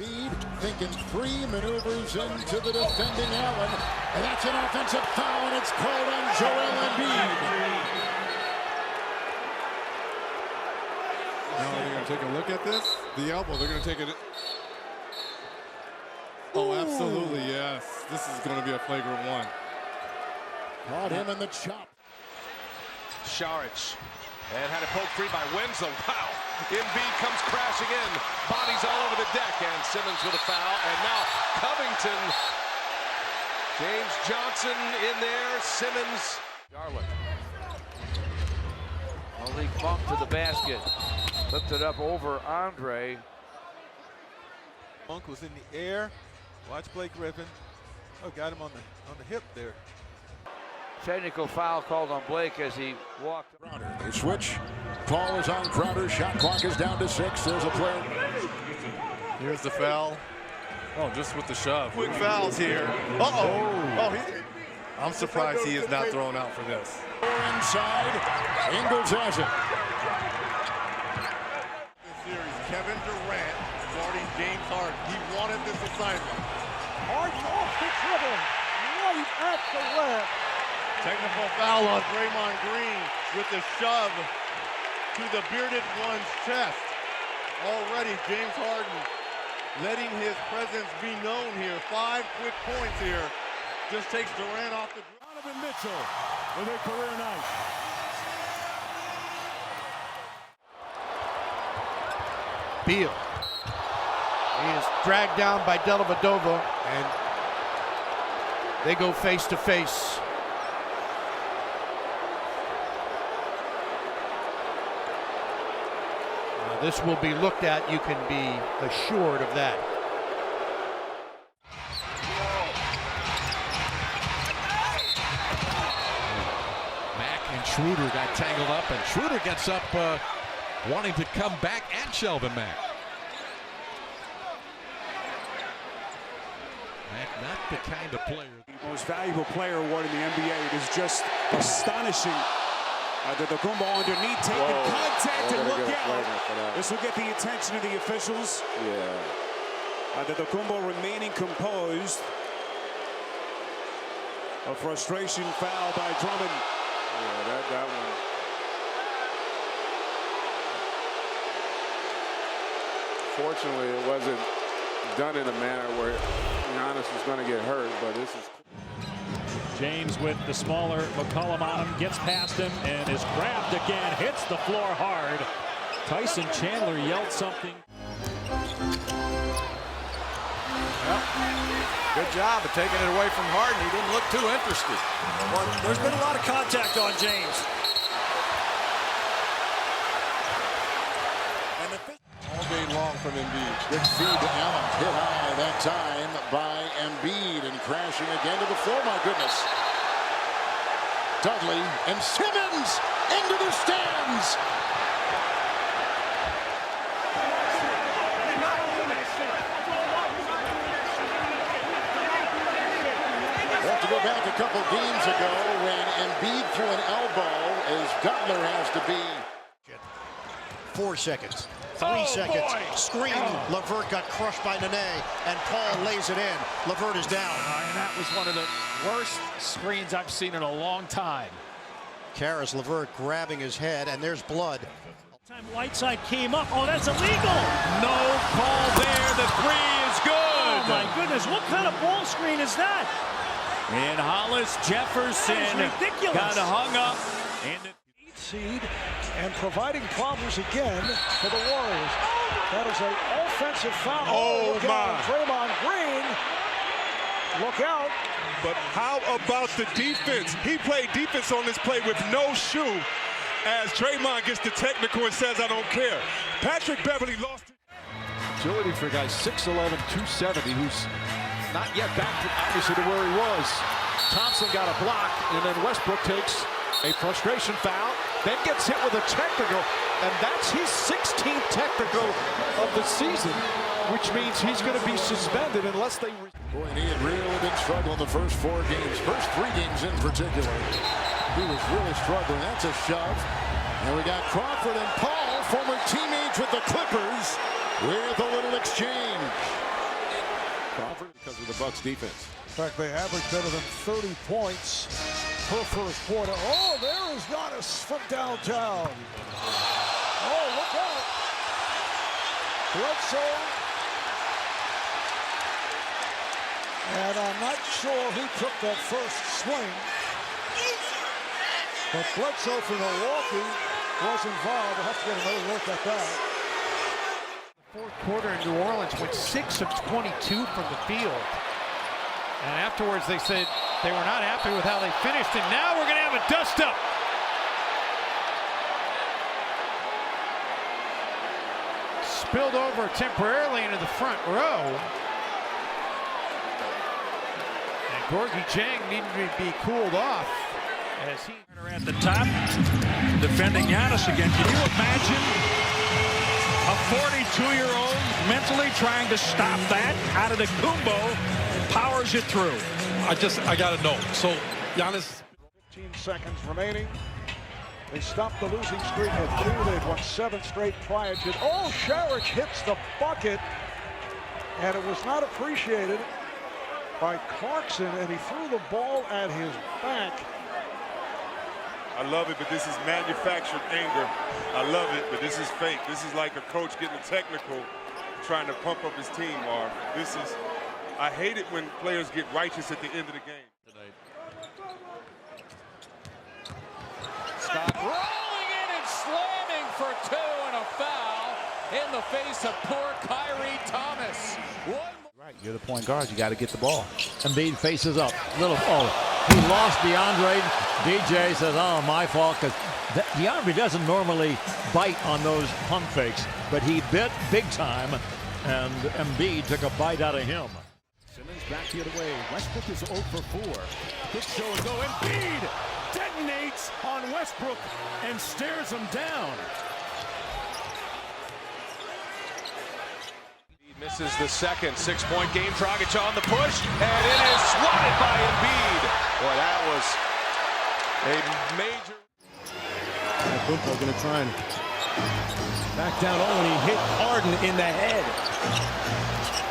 Embiid thinking three maneuvers into the defending Allen, and that's an offensive foul, and it's called on Joel Embiid. Now they're going to take a look at this. The elbow, they're going to take it. Oh, absolutely, yes. This is going to be a flagrant one. Caught him in the chop. Saric, and had a poke free by Winslow. Wow. Embiid comes crashing in. Bodies all over the deck, and Simmons with a foul. And now Covington. James Johnson in there. Simmons. Garland. Malik Monk to the basket. Lifted up over Andre. Monk was in the air. Watch Blake Griffin. Oh, got him on the hip there. Technical foul called on Blake as he walked. They switch. Call is on Crowder. Shot clock is down to 6. There's a player. Here's the foul. Oh, just with the shove. Quick fouls here. Uh-oh. I'm surprised he is not thrown out for this. Inside. Ingles has it. This series, Kevin Durant guarding James Harden. He wanted this assignment. Harden off the dribble. Right at the left. Technical foul on Draymond Green with the shove to the bearded one's chest. Already James Harden letting his presence be known here. 5 quick points here. Just takes Durant off the dribble. Donovan Mitchell with a career night. Beal. He is dragged down by Dellavedova, and they go face to face. This will be looked at, you can be assured of that. Mack and Schroeder got tangled up, and Schroeder gets up wanting to come back at Shelvin Mack. Mack not the kind of player. Most valuable player award in the NBA. It is just astonishing. Antetokounmpo underneath, taking contact, and look out. This will get the attention of the officials. Antetokounmpo remaining composed. A frustration foul by Drummond. Yeah, that one. Fortunately, it wasn't done in a manner where Giannis was going to get hurt, but this is. James with the smaller McCollum on him, gets past him and is grabbed again, hits the floor hard. Tyson Chandler yelled something. Well, good job of taking it away from Harden. He didn't look too interested. Well, there's been a lot of contact on James. All day long from Embiid. Good feed to Allen. Hit high that time by Embiid and crashing again to the floor. My goodness. Dudley and Simmons into the stands. We have to go back a couple games ago when Embiid threw an elbow as Dudley has to be. 4 seconds. 3 seconds. Boy. Screen. LeVert got crushed by Nene, and Paul lays it in. LeVert is down. And that was one of the worst screens I've seen in a long time. Karis LeVert grabbing his head, and there's blood. Time Whiteside came up. Oh, that's illegal. No call there. The three is good. Oh, my goodness. What kind of ball screen is that? And Hollis Jefferson That is ridiculous. got hung up. And Seed and providing problems again for the Warriors. That is an offensive foul. Oh, look my. out. Draymond Green. Look out. But how about the defense? He played defense on this play with no shoe as Draymond gets the technical and says, I don't care. Patrick Beverly lost it. Agility for a guy 6'11", 270, who's not yet back to, obviously, to where he was. Thompson got a block, and then Westbrook takes a frustration foul, then gets hit with a technical, and that's his 16th technical of the season, which means he's going to be suspended unless they... Boy, and he had really been struggling the first 4 games. First 3 games in particular. He was really struggling. That's a shove. And we got Crawford and Paul, former teammates with the Clippers, with a little exchange. Bucks defense. In fact, they average better than 30 points per first quarter. Oh, there is Giannis from downtown. Oh, look out. Bledsoe. And I'm not sure who took that first swing. But Bledsoe for Milwaukee was involved. We'll have to get another look at that. Fourth quarter in New Orleans went 6 of 22 from the field. And afterwards they said they were not happy with how they finished, and now we're going to have a dust-up. Spilled over temporarily into the front row. And Gorgie Jang needed to be cooled off as he at the top, defending Giannis again. Can you imagine a 42-year-old mentally trying to stop that? Out of the Kumbo, powers it through. I got to know. So, Giannis. 15 seconds remaining. They stopped the losing streak at 2. They'd won 7 straight prior to. Oh, Saric hits the bucket. And it was not appreciated by Clarkson, and he threw the ball at his back. I love it, but this is manufactured anger. I love it, but this is fake. This is like a coach getting technical, trying to pump up his team, Marv. This is, I hate it when players get righteous at the end of the game. Scott rolling in and slamming for 2 and a foul in the face of poor Kyrie Thomas. Right, you're the point guard. You got to get the ball. Embiid faces up. He lost DeAndre. DJ says, oh, my fault, because DeAndre doesn't normally bite on those pump fakes, but he bit big time, and Embiid took a bite out of him. Simmons back the other way. Westbrook is 0 for 4. Good show and go. Embiid detonates on Westbrook and stares him down. Misses the second 6-point game. Dragic on the push, and it is swatted by Embiid. Boy, that was a major. Kumpo going to try and back down. Oh, and he hit Harden in the head.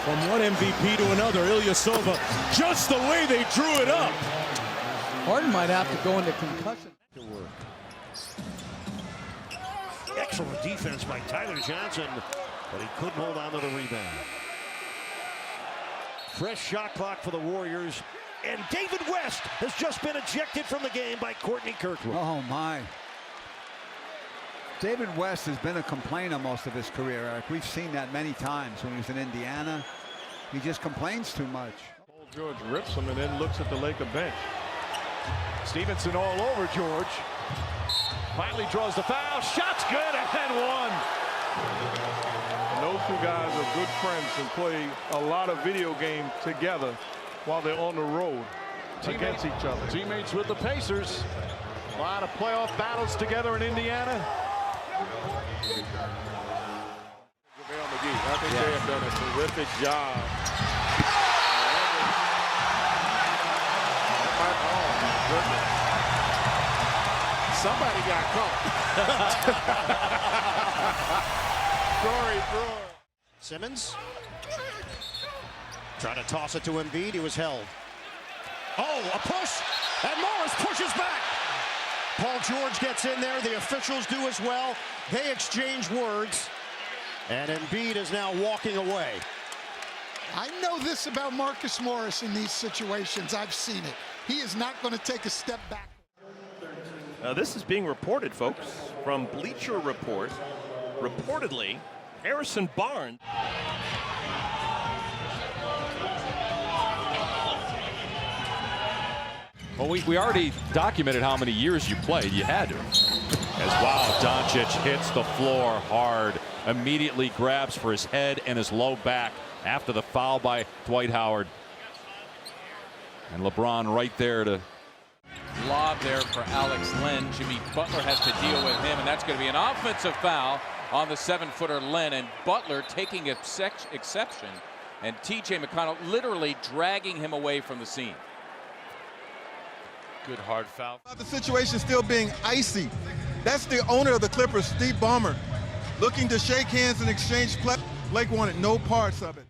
From one MVP to another, Ilyasova, just the way they drew it up. Harden might have to go into concussion. Excellent defense by Tyler Johnson, but he couldn't hold on to the rebound. Fresh shot clock for the Warriors, and David West has just been ejected from the game by Courtney Kirkwood. Oh, my. David West has been a complainer most of his career, Eric. We've seen that many times when he was in Indiana. He just complains too much. Paul George rips him and then looks at the Laker bench. Stevenson all over George. Finally draws the foul. Shot's good, and one. And those two guys are good friends and play a lot of video games together while they're on the road against each other. Teammates with the Pacers. A lot of playoff battles together in Indiana. I think they have done a terrific job. Somebody got caught. Sorry, bro. Simmons trying to toss it to Embiid. He was held. Oh, a push, and Morris pushes back. Paul George gets in there. The officials do as well. They exchange words, and Embiid is now walking away. I know this about Marcus Morris in these situations. I've seen it. He is not going to take a step back. This is being reported, folks, from Bleacher Report. Reportedly, Harrison Barnes. Well, we already documented how many years you played. You had to. As wow, Doncic hits the floor hard. Immediately grabs for his head and his low back after the foul by Dwight Howard. And LeBron right there to lob there for Alex Len. Jimmy Butler has to deal with him, and that's going to be an offensive foul on the 7-footer Len, and Butler taking exception, and TJ McConnell literally dragging him away from the scene. good hard foul. The situation still being icy. That's the owner of the Clippers, Steve Ballmer, looking to shake hands and exchange play. Blake wanted no parts of it.